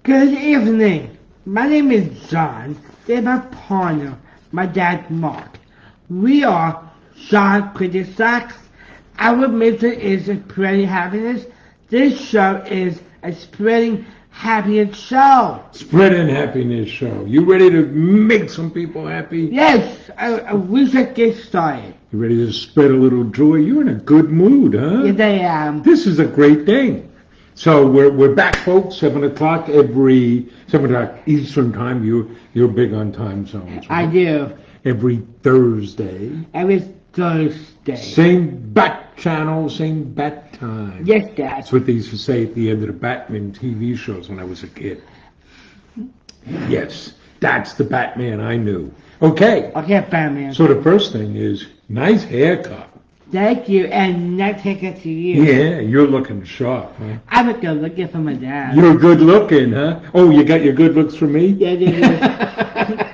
Good evening. My name is John. This is my partner, my dad Mark. We are John Critics. Our mission is spreading happiness. This show is a spreading happiness show. Spreading happiness show. You ready to make some people happy? Yes, we should get started. You ready to spread a little joy? You're in a good mood, huh? Yes, I am. This is a great thing. So we're back, folks. 7 o'clock Eastern time. You're big on time zones. I Right? do. Every Thursday. Every Thursday. Same bat channel, same bat time. Yes, Dad. That's what they used to say at the end of the Batman TV shows when I was a kid. Yes, that's the Batman I knew. Okay, Okay, Batman. so the first thing is nice haircut. Thank you, and next take it to you. Yeah, you're looking sharp, huh? I'm a good looking for my dad. You're good looking, huh? Oh, you got your good looks from me? Yeah, yeah.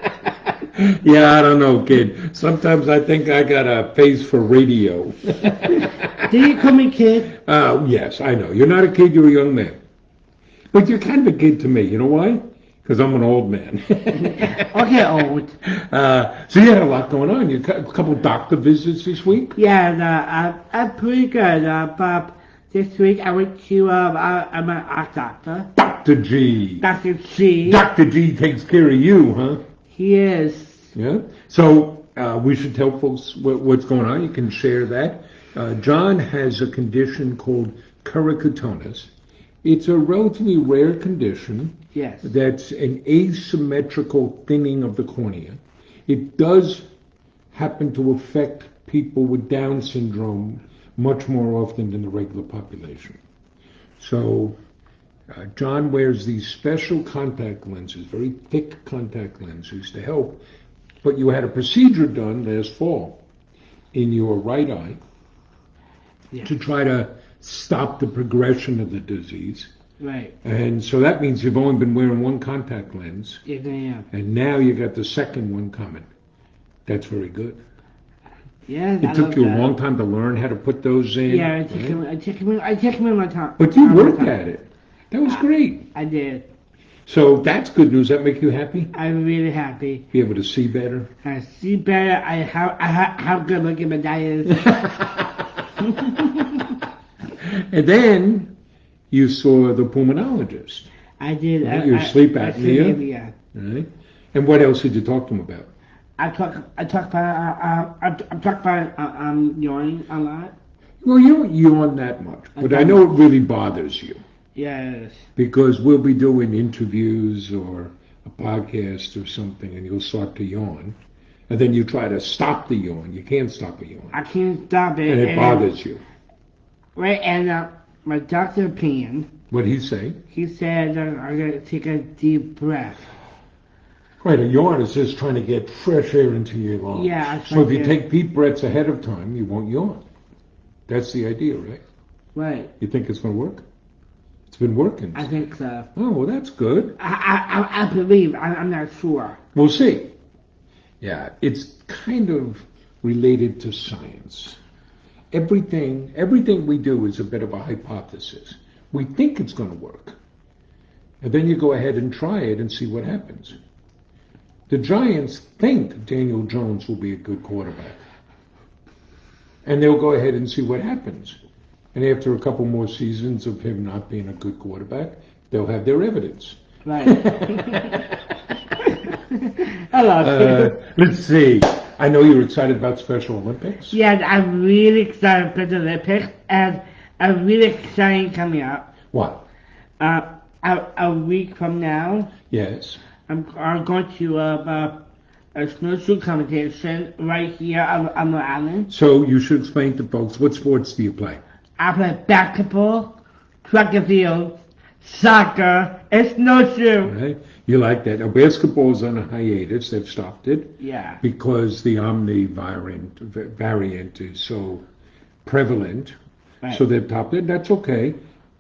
Yeah, I don't know, kid. Sometimes I think I got a face for radio. Do you call me kid? Yes, I know. You're not a kid, you're a young man. But you're kind of a kid to me. You know why? Because I'm an old man. Okay, old. So you had a lot going on. You got a couple doctor visits this week? Yeah, I'm pretty good. But this week I went to I'm an eye doctor. Dr. G. Dr. G. Dr. G takes care of you, huh? He is. Yeah. So we should tell folks what's going on. You can share that. John has a condition called keratoconus. It's a relatively rare condition. Yes. That's an asymmetrical thinning of the cornea. It does happen to affect people with Down syndrome much more often than the regular population. So John wears these special contact lenses, very thick contact lenses to help. But you had a procedure done last fall in your right eye Yes. to try to stop the progression of the disease. Right. And so that means you've only been wearing one contact lens, Yes, I am. and now you got the second one coming. That's very good. Yes, It took you a long time to learn how to put those in. Yeah, I took him my time. But you worked at it. That was great. I did. So that's good news. That make you happy? I'm really happy. Be able to see better? I see better. How good looking my dad is. And then you saw the pulmonologist. I did. Your sleep apnea. Sleep apnea. Right? And what else did you talk to him about? I talk about yawning a lot. Well, you don't yawn that much, but I know it really bothers you Yes. because we'll be doing interviews or a podcast or something, and you'll start to yawn, and then you try to stop the yawn. You can't stop a yawn, I can't stop it. and it bothers you. Right, and my doctor opinion, What'd he say? he said I gotta take a deep breath. Right, a yawn is just trying to get fresh air into your lungs. Yeah, So if you yeah. take deep breaths ahead of time, you won't yawn. That's the idea, right? Right. You think it's going to work? It's been working. I think so. Oh, well, that's good. I believe. I'm not sure. We'll see. Yeah, it's kind of related to science. Everything we do is a bit of a hypothesis. We think it's going to work. And then you go ahead and try it and see what happens. The Giants think Daniel Jones will be a good quarterback. And they'll go ahead and see what happens. And after a couple more seasons of him not being a good quarterback, they'll have their evidence. Right. Hello. Let's see. I know you're excited about Special Olympics. Yeah, I'm really excited for the Olympics, and I'm really excited coming up. What? A week from now, Yes. I'm going to a snowshoe competition right here on the island. So you should explain to folks, what sports do you play? I play basketball, track and field, soccer, and snowshoe. Right? You like that. Now, basketball's on a hiatus. They've stopped it Yeah. because the Omni variant is so prevalent. Right. So they've stopped it. That's okay.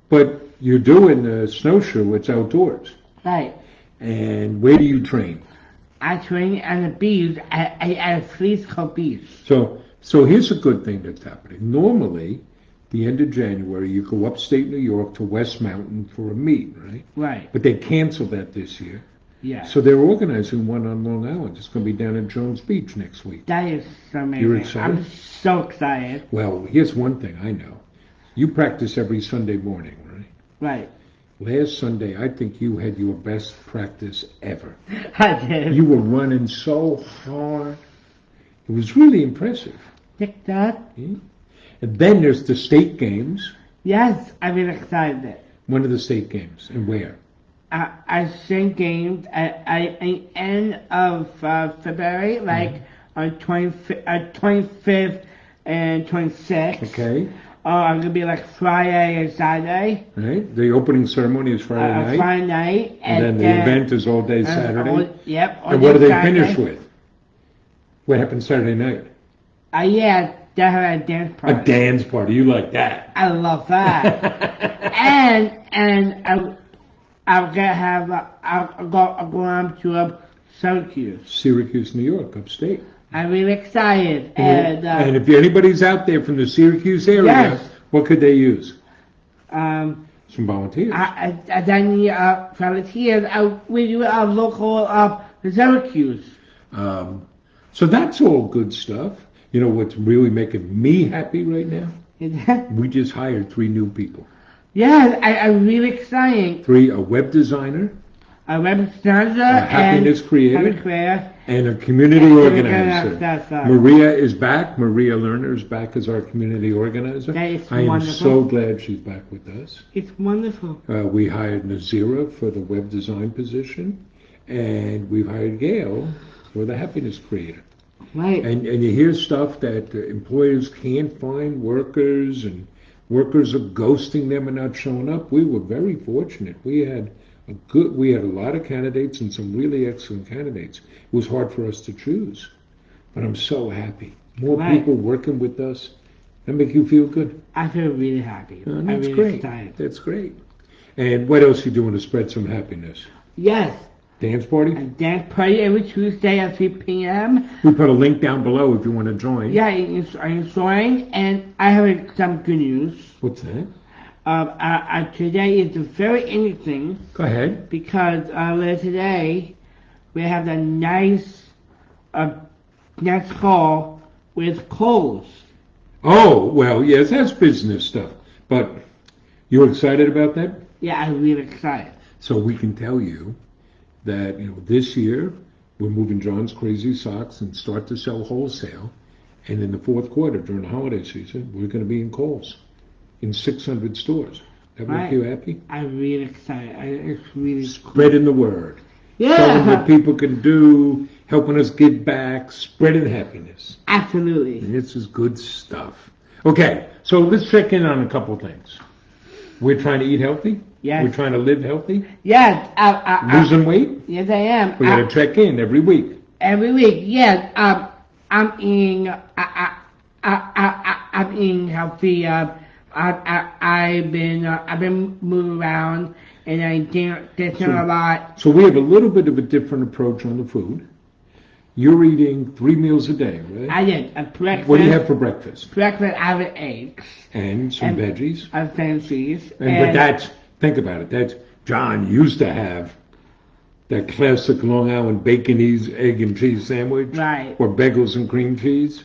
But you're doing the snowshoe. It's outdoors. Right. And where do you train? I train at the beach at a Fleece Cove Beach. So here's a good thing that's happening. Normally, the end of January, you go upstate New York to West Mountain for a meet, right? Right. But they canceled that this year. Yeah. So they're organizing one on Long Island. It's going to be down in Jones Beach next week. That is amazing. You're excited? I'm so excited. Well, here's one thing I know. You practice every Sunday morning, right? Right. Last Sunday, I think you had your best practice ever. I did. You were running so hard. It was really impressive. Like that? And then there's the state games. Yes, I'm really excited. When are the state games and where? I sing games at end of February, like on 25th and 26th. Okay. I'm gonna be like Friday and Saturday. Right. The opening ceremony is Friday night. Friday night, And then the event is all day Saturday. Yep. And what do they finish with? What happens Saturday night? Yeah, they have a dance party. A dance party. You like that? I love that. and I'm gonna have I'll go on to Syracuse. Syracuse, New York, upstate. I'm really excited. And if anybody's out there from the Syracuse area, yes. What could they use? Some volunteers. I need volunteers. We do a local Syracuse. So that's all good stuff. You know what's really making me happy right now? We just hired 3 new people. Yeah, I'm really excited. 3, a web designer, A web designer, a happiness creator, creator, and a community organizer. That's Maria is back. Maria Lerner is back as our community organizer. That is I am wonderful. so glad she's back with us. It's wonderful. We hired Nazira for the web design position, and we've hired Gail for the happiness creator. Right. And you hear stuff that employers can't find workers, and workers are ghosting them and not showing up. We were very fortunate. We had a lot of candidates and some really excellent candidates. It was hard for us to choose, but I'm so happy. More people working with us. That make you feel good? I feel really happy. I'm That's really great. excited. That's great. And what else are you doing to spread some happiness? Yes. Dance party? A dance party every Tuesday at 3 p.m. We put a link down below if you want to join. Yeah, I'm enjoying, and I have some good news. What's that? Today is very interesting. Go ahead. Because today we have a nice dance hall with Kohl's. Oh, well, yes, that's business stuff. But you're excited about that? Yeah, I'm really excited. So we can tell you that, this year we're moving John's Crazy Socks and start to sell wholesale. And in the fourth quarter, during the holiday season, we're going to be in Kohl's in 600 stores. That make you happy? I'm really excited. It's really Spreading the word. Yeah. Showing what people can do, helping us give back, spreading happiness. Absolutely. This is good stuff. Okay, so let's check in on a couple things. We're trying to eat healthy. Yes. We're trying to live healthy. Yes. Losing weight. Yes, I am. We got to check in every week. Every week, yes. I'm eating. I'm eating healthy. I've been moving around, and I did a lot. So we have a little bit of a different approach on the food. You're eating 3 meals a day, right? I did a breakfast. What do you have for breakfast? Breakfast, I have eggs. And some veggies. I have cheese. But that's, think about it, that's, John used to have that classic Long Island bacon, egg and cheese sandwich. Right. Or bagels and cream cheese.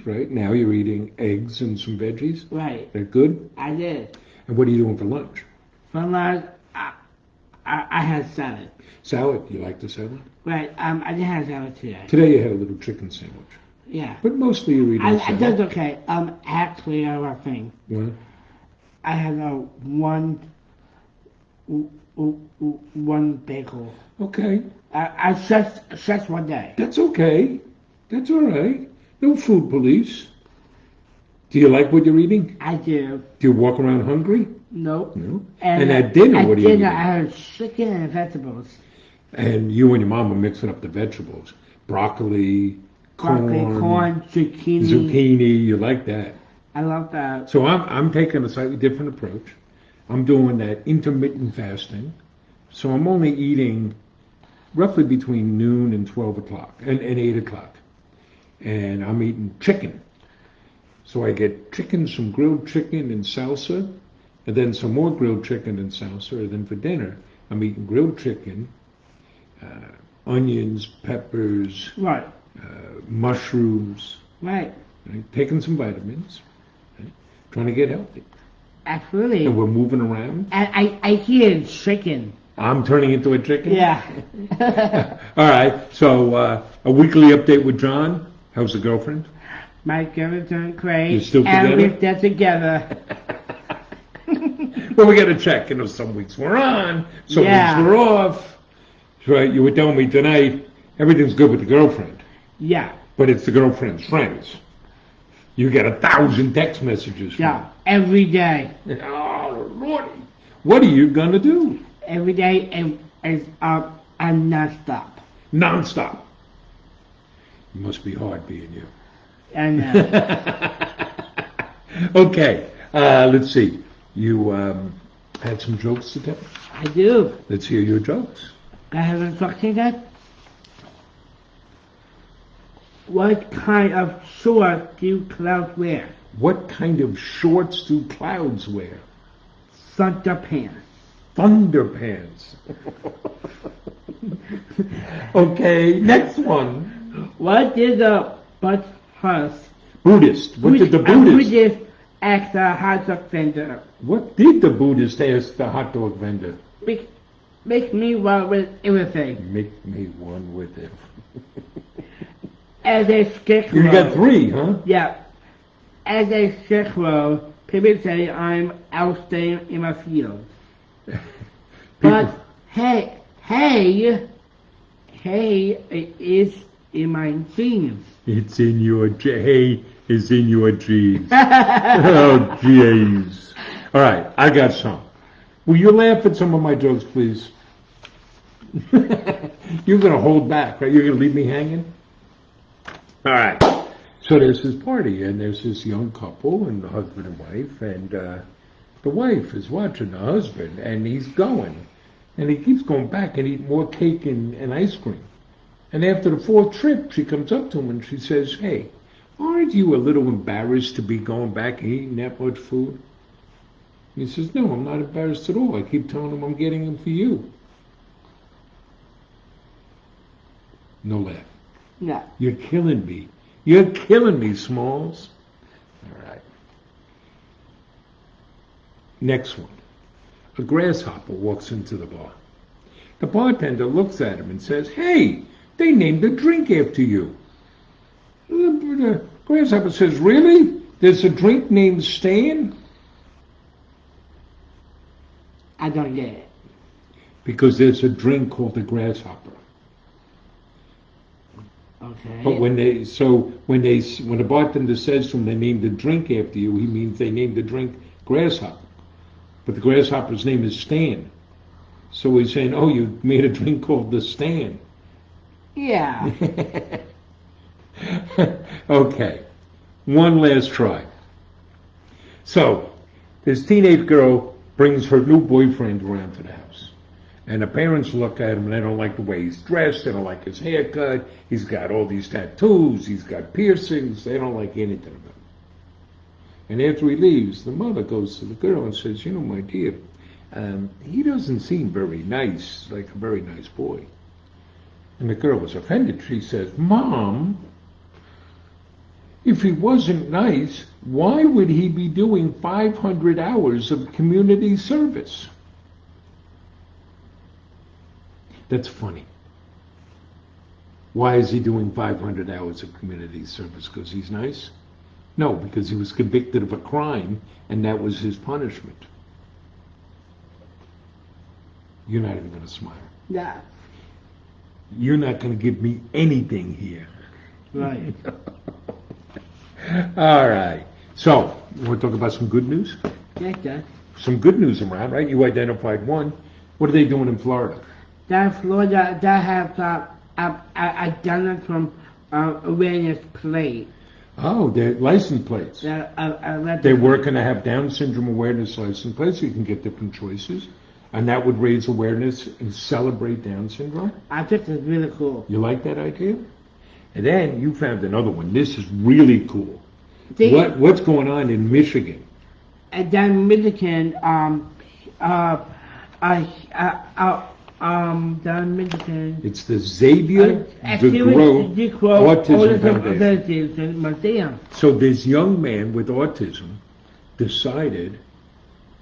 Right, now you're eating eggs and some veggies. Right. That good? I did. And what are you doing for lunch? For lunch, I had salad. Salad? You like the salad? Right. I didn't have salad today. Today you had a little chicken sandwich. Yeah. But mostly you're eating salad. That's okay. Actually, I have a thing. What? I had one bagel. Okay. I just one day. That's okay. That's all right. No food police. Do you like what you're eating? I do. Do you walk around hungry? Nope. No. And at dinner, what are you eating? I had chicken and vegetables. And you and your mom are mixing up the vegetables. Broccoli, corn, zucchini. You like that? I love that. So I'm taking a slightly different approach. I'm doing that intermittent fasting. So I'm only eating roughly between noon and 12 o'clock and 8 o'clock. And I'm eating chicken. So I get chicken, some grilled chicken and salsa, and then some more grilled chicken and salsa. And then for dinner, I'm eating grilled chicken, onions, peppers, Right. mushrooms, Right. right? Taking some vitamins, right? Trying to get healthy. Absolutely. And we're moving around. And I hear chicken. I'm turning into a chicken? Yeah. All right. So a weekly update with John. How's the girlfriend? My girlfriend's doing great. You're still And together? we're still together. Well, we got to check. You know, some weeks we're on, some Yeah. weeks we're off. Right? You were telling me tonight everything's good with the girlfriend, Yeah. but it's the girlfriend's friends. You get 1,000 text messages. From Yeah. Every day. them. Oh, Lordy. What are you gonna do? Every day is up and non-stop. Nonstop. It must be hard being you. And Okay. Let's see. You had some jokes to tell. I do. Let's hear your jokes. I have a question that. What kind of shorts do clouds wear? What kind of shorts do clouds wear? Santa pants. Thunderpants. Okay, next one. What did the Buddhist Buddhist. What did the Buddhist? Buddhist ask the hot dog vendor? What did the Buddhist ask the hot dog vendor? Make me one with everything. Make me one with it. As a scarecrow. You got 3, huh? Yeah. As a scarecrow, people say I'm outstaying in my field. But hey, it is in my jeans. It's in your hey, it's in your jeans. Oh, jeez. All right, I got some. Will you laugh at some of my jokes, please? You're going to hold back, right? You're going to leave me hanging? All right. So there's this party, and there's this young couple, and the husband and wife, and the wife is watching the husband, and he's going. And he keeps going back and eating more cake and ice cream. And after the 4th trip, she comes up to him and she says, "Hey, aren't you a little embarrassed to be going back and eating that much food?" He says, "No, I'm not embarrassed at all. I keep telling him I'm getting them for you." No laugh. Yeah. You're killing me. You're killing me, Smalls. All right. Next one. A grasshopper walks into the bar. The bartender looks at him and says, "Hey, they named a drink after you." The grasshopper says, "Really? There's a drink named Stan?" I don't get it. Because there's a drink called the grasshopper. Okay. But when the bartender says to him they named the drink after you, he means they named the drink grasshopper. But the grasshopper's name is Stan. So he's saying, "Oh, you made a drink called the Stan." Yeah. Okay. One last try. So, this teenage girl brings her new boyfriend around to the house. And the parents look at him and they don't like the way he's dressed, they don't like his haircut, he's got all these tattoos, he's got piercings, they don't like anything about him. And after he leaves, the mother goes to the girl and says, "You know, my dear, he doesn't seem very nice, like a very nice boy." And the girl was offended. She says, "Mom, if he wasn't nice, why would he be doing 500 hours of community service?" That's funny. Why is he doing 500 hours of community service? Because he's nice? No, because he was convicted of a crime, and that was his punishment. You're not even going to smile. Yeah. You're not going to give me anything here. Right. All right. So, you want to talk about some good news? Yes, sir. Some good news around, right? You identified one. What are they doing in Florida? That Florida, that has a Donald Trump awareness plate. Oh, they're license plates. They're working to have Down syndrome awareness license plates so you can get different choices. And that would raise awareness and celebrate Down syndrome. I think it's really cool. You like that idea? And then you found another one. This is really cool. What's going on in Michigan? And then Michigan, down Michigan. It's the Xavier DeGroat Autism Foundation. Foundation Museum. So this young man with autism decided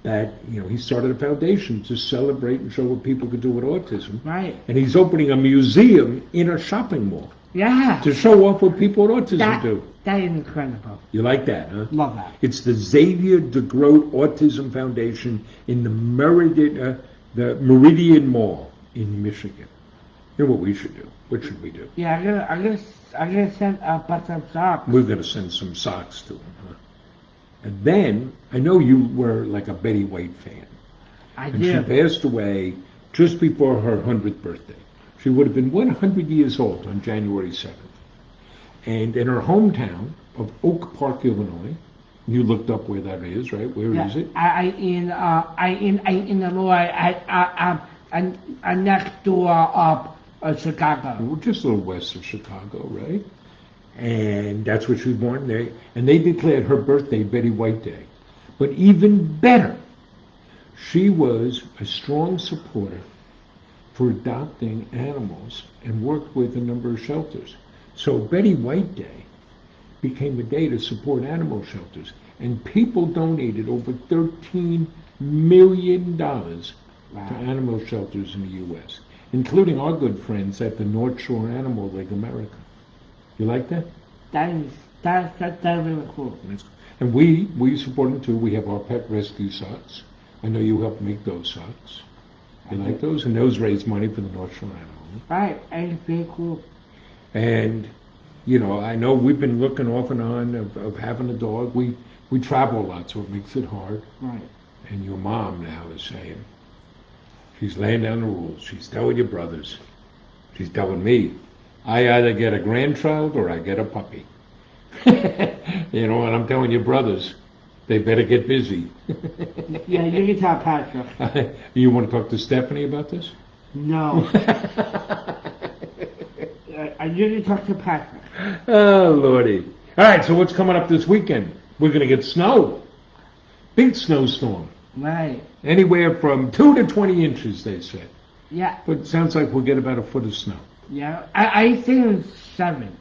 that, he started a foundation to celebrate and show what people could do with autism. Right. And he's opening a museum in a shopping mall Yeah. to show off what people with autism do. That is incredible. You like that, huh? Love that. It's the Xavier DeGroat Autism Foundation in the Meridian Mall in Michigan. You know what we should do? What should we do? Yeah, I'm gonna send a bunch of socks. We're going to send some socks to him. Huh? And then, I know you were like a Betty White fan. I And do. she passed away just before her 100th birthday. She would have been 100 years old on January 7th. And in her hometown of Oak Park, Illinois, you looked up where that is, right? Where is it? I in Illinois. I next door of Chicago. Well, just a little west of Chicago, right? And that's where she was born there. And they declared her birthday Betty White Day. But even better, she was a strong supporter for adopting animals and worked with a number of shelters. So Betty White Day became a day to support animal shelters. And people donated over $13 million to animal shelters in the U.S., including our good friends at the North Shore Animal League America. You like that? That's really cool. And we support them too. We have our pet rescue socks. I know you helped make those socks. You like those? And those raise money for the North Shore Animal League. Right, and it's very cool. And, I know we've been looking off and on of having a dog. We travel a lot, so it makes it hard. Right. And your mom now is saying, she's laying down the rules. She's telling your brothers. She's telling me, I either get a grandchild or I get a puppy. And I'm telling your brothers, they better get busy. Yeah, you can tell Patrick. You want to talk to Stephanie about this? No. You can talk to Patrick. Oh, Lordy. All right, so what's coming up this weekend? We're going to get snow. Big snowstorm. Right. Anywhere from 2 to 20 inches, they said. Yeah. But it sounds like we'll get about a foot of snow. Yeah. I think it's 7.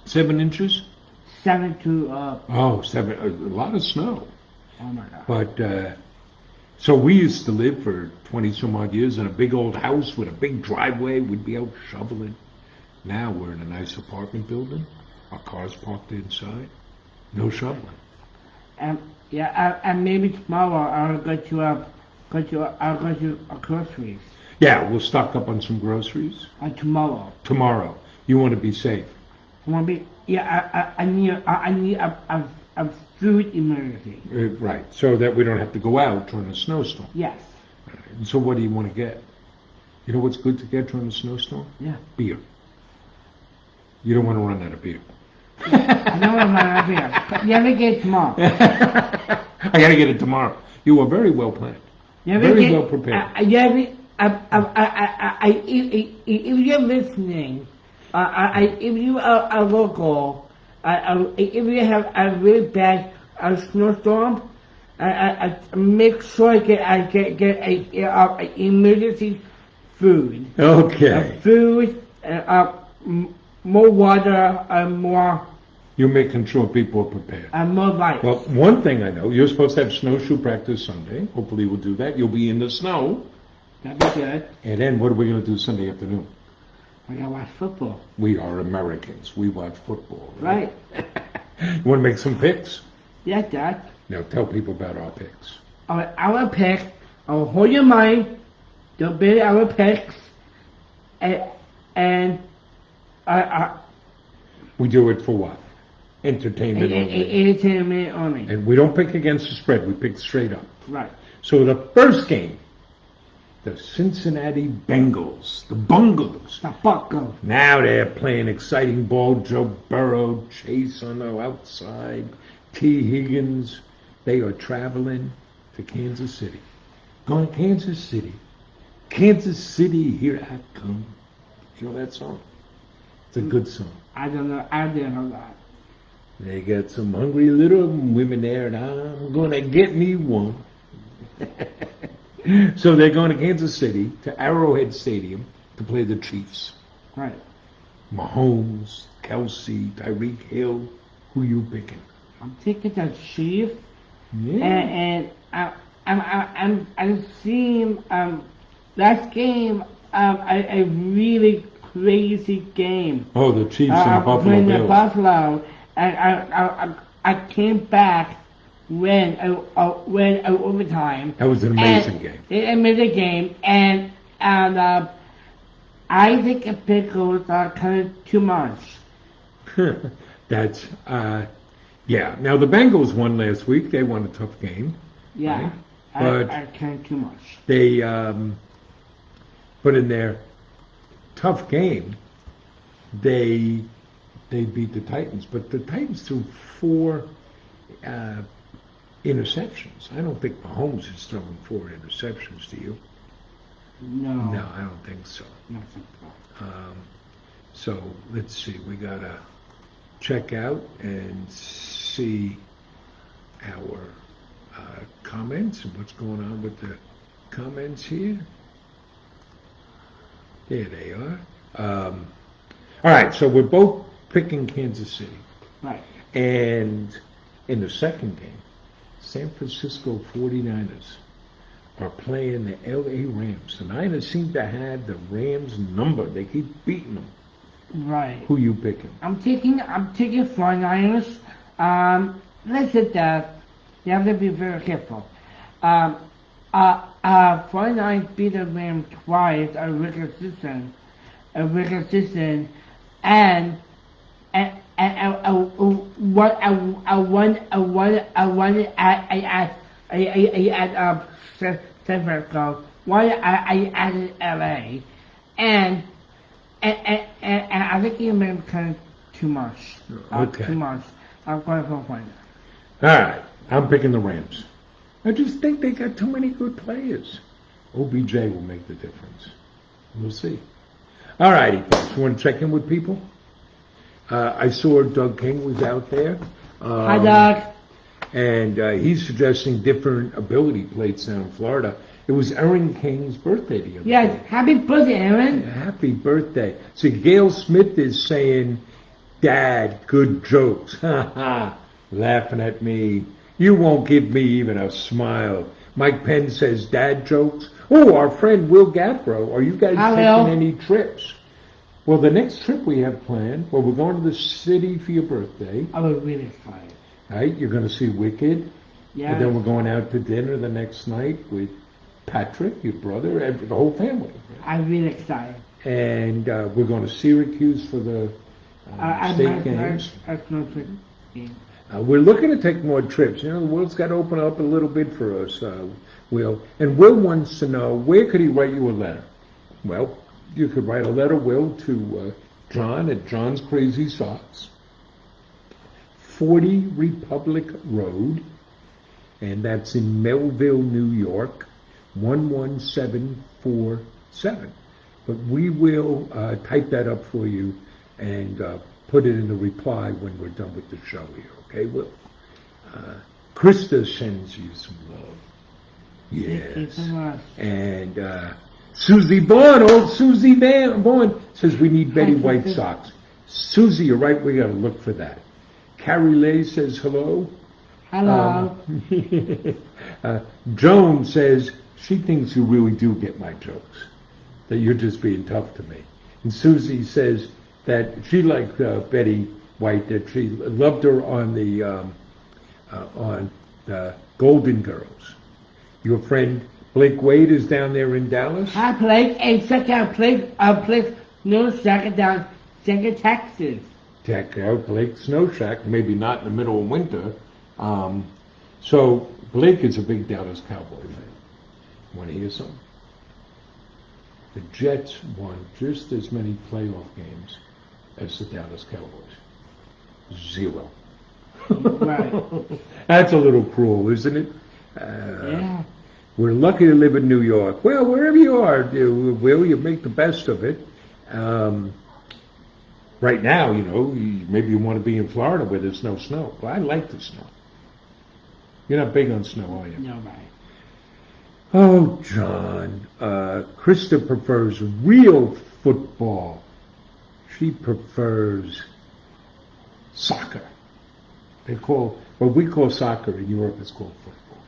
7 inches? 7 to Oh, 7. A lot of snow. Oh my God. But, so we used to live for 20 some odd years in a big old house with a big driveway. We'd be out shoveling. Now we're in a nice apartment building. Our car's parked inside. No shoveling. And maybe tomorrow I'll go to groceries. Yeah, we'll stock up on some groceries. Tomorrow. Tomorrow. You want to be safe. I need a food emergency. Right, so that we don't have to go out during a snowstorm. Yes. And so what do you want to get? You know what's good to get during a snowstorm? Yeah. Beer. You don't want to run out of beer. I know I'm not here. But you ever get tomorrow? I got to get it tomorrow. You are very well planned. Very well prepared. If you're listening, if you are local, if you have a really bad snowstorm, make sure I get a emergency food. Okay. Food, more water, more. You're making sure people are prepared. More light. Well, one thing I know, you're supposed to have snowshoe practice Sunday. Hopefully we'll do that. You'll be in the snow. That'd be good. And then what are we going to do Sunday afternoon? I gotta watch football. We are Americans. We watch football. Right. You want to make some picks? Yeah, Dad. Now tell people about our picks. Our picks, hold your mind, don't be our picks, and we do it for what? Entertainment only. Entertainment only. And we don't pick against the spread. We pick straight up. Right. So the first game, the Cincinnati Bengals, the Bungles. The Buckle. Now they're playing exciting ball. Joe Burrow, Chase on the outside, T. Higgins. They are traveling to Kansas City. Going to Kansas City. Kansas City, here I come. You know that song? It's a good song. I don't know. I didn't know that. They got some hungry little women there, and I'm gonna get me one. So they're going to Kansas City, to Arrowhead Stadium, to play the Chiefs. Right. Mahomes, Kelsey, Tyreek Hill. Who you picking? I'm taking the Chiefs, Yeah. and I'm seeing last game a really crazy game. Oh, the Chiefs and Buffalo Playing the Bills. Buffalo, and I came back when overtime. That was an amazing game. An amazing game, and I think the pickles are kind of too much. That's, yeah. Now, the Bengals won last week. They won a tough game. Yeah, Right. But I kind of too much. they put in their tough game. They beat the Titans, but the Titans threw 4 interceptions. I don't think Mahomes has thrown 4 interceptions. Do you? No. No, I don't think so. Not so far. So let's see. We gotta check out and see our comments and what's going on with the comments here. There they are. All right, so we're both picking Kansas City. Right. And in the second game, San Francisco 49ers are playing the LA Rams. The Niners seem to have the Rams number. They keep beating them. Right. Who you picking? I'm taking 49ers. Listen, you have to be very careful. 49ers beat the Rams twice a regular season, and what I wanted at San Francisco, one I added LA, and I think you made kind of too much. Okay. Too much. I'm going for 49ers. All right, I'm picking the Rams. I just think they got too many good players. OBJ will make the difference. We'll see. All righty, folks. You want to check in with people? I saw Doug King was out there. Hi, Doug. And he's suggesting different ability plates down in Florida. It was Aaron King's birthday the other Yes, day. happy birthday, Aaron. Happy birthday. So Gail Smith is saying, Dad, good jokes. Ha ha. Laughing at me. You won't give me even a smile. Mike Penn says, Dad jokes. Oh, our friend Will Gaffro. Are you guys Hello. taking any trips? Well, the next trip we have planned, well, we're going to the city for your birthday. I was really excited. Right? You're going to see Wicked. Yeah. And then we're going out to dinner the next night with Patrick, your brother, the whole family. I'm really excited. And we're going to Syracuse for the state games. We're looking to take more trips. You know, the world's got to open up a little bit for us, Will. And Will wants to know, where could he write you a letter? Well, you could write a letter, Will, to John at John's Crazy Socks, 40 Republic Road, and that's in Melville, New York, 11747. But we will type that up for you and put it in the reply when we're done with the show here. Okay, Will? Krista sends you some love. Thank you Yes. so much. And Susie Bourne, old Susie Bourne, says we need Betty White Susie. socks. Susie, you're right, we got to look for that. Carrie Lay says hello. Hello. Joan says she thinks you really do get my jokes, that you're just being tough to me. And Susie says that she liked Betty White, that she loved her on the Golden Girls. Your friend Blake Wade is down there in Dallas. Hi, Blake. And check out Blake Snow Shack down Second Texas. Check out Blake Snow Shack, maybe not in the middle of winter. So Blake is a big Dallas Cowboy fan. Want to hear something? The Jets won just as many playoff games as the Dallas Cowboys. 0. Right. That's a little cruel, isn't it? Yeah. We're lucky to live in New York. Well, wherever you are, Will, you make the best of it. Right now, maybe you want to be in Florida where there's no snow. Well, I like the snow. You're not big on snow, are you? No, right. Oh, John. Krista prefers real football. She prefers soccer. What we call soccer in Europe is called football.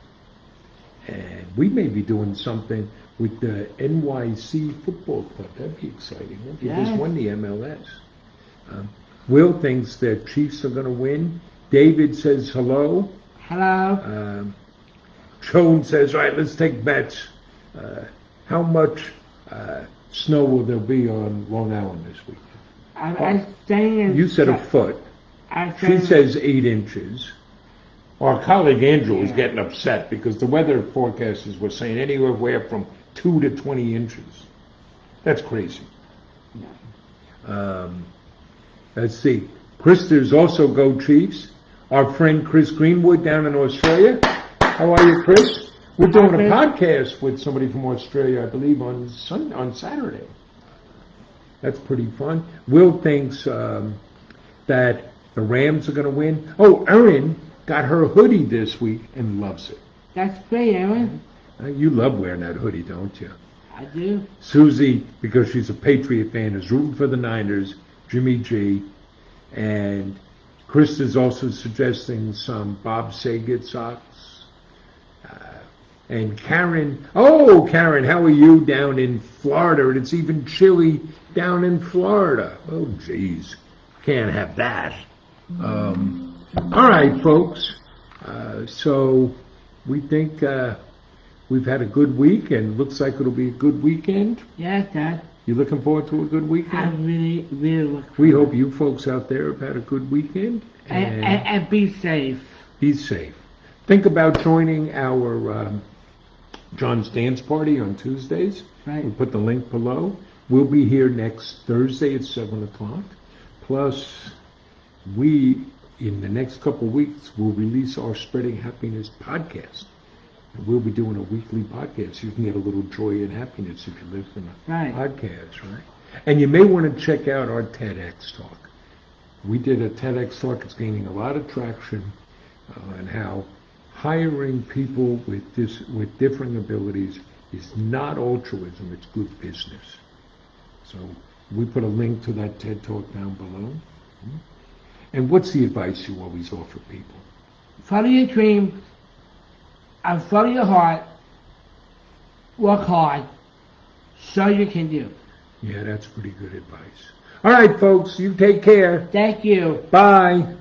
And we may be doing something with the NYC Football Club. That'd be exciting. They just Yes. won the MLS. Will thinks that Chiefs are going to win. David says hello. Hello. Joan says, all right, let's take bets. How much snow will there be on Long Island this week? I'm staying in. You said a foot. She says 8 inches. Our colleague Andrew is getting upset because the weather forecasters were saying anywhere from 2 to 20 inches. That's crazy. Let's see. Krista's also go Chiefs. Our friend Chris Greenwood down in Australia. How are you, Chris? We're doing a podcast with somebody from Australia, I believe, on Saturday. That's pretty fun. Will thinks that the Rams are going to win. Oh, Erin got her hoodie this week and loves it. That's great, Aaron. You love wearing that hoodie, don't you? I do. Susie, because she's a Patriot fan, is rooting for the Niners, Jimmy G. And Chris is also suggesting some Bob Saget socks. And Karen, Karen, how are you down in Florida? And it's even chilly down in Florida. Oh, geez. Can't have that. All right, folks. So we think we've had a good week, and looks like it'll be a good weekend. Yes, Dad. You looking forward to a good I weekend? really, really look. We hope you folks out there have had a good weekend. And be safe. Be safe. Think about joining our John's Dance Party on Tuesdays. Right. We'll put the link below. We'll be here next Thursday at 7 o'clock. Plus, we, in the next couple of weeks, will release our Spreading Happiness podcast. And we'll be doing a weekly podcast. You can get a little joy and happiness if you listen to podcasts, right? And you may want to check out our TEDx talk. We did a TEDx talk. It's gaining a lot of traction on how hiring people with different abilities is not altruism, it's good business. So we put a link to that TED Talk down below. And what's the advice you always offer people? Follow your dreams and follow your heart. Work hard so you can do. Yeah, that's pretty good advice. All right, folks, you take care. Thank you. Bye.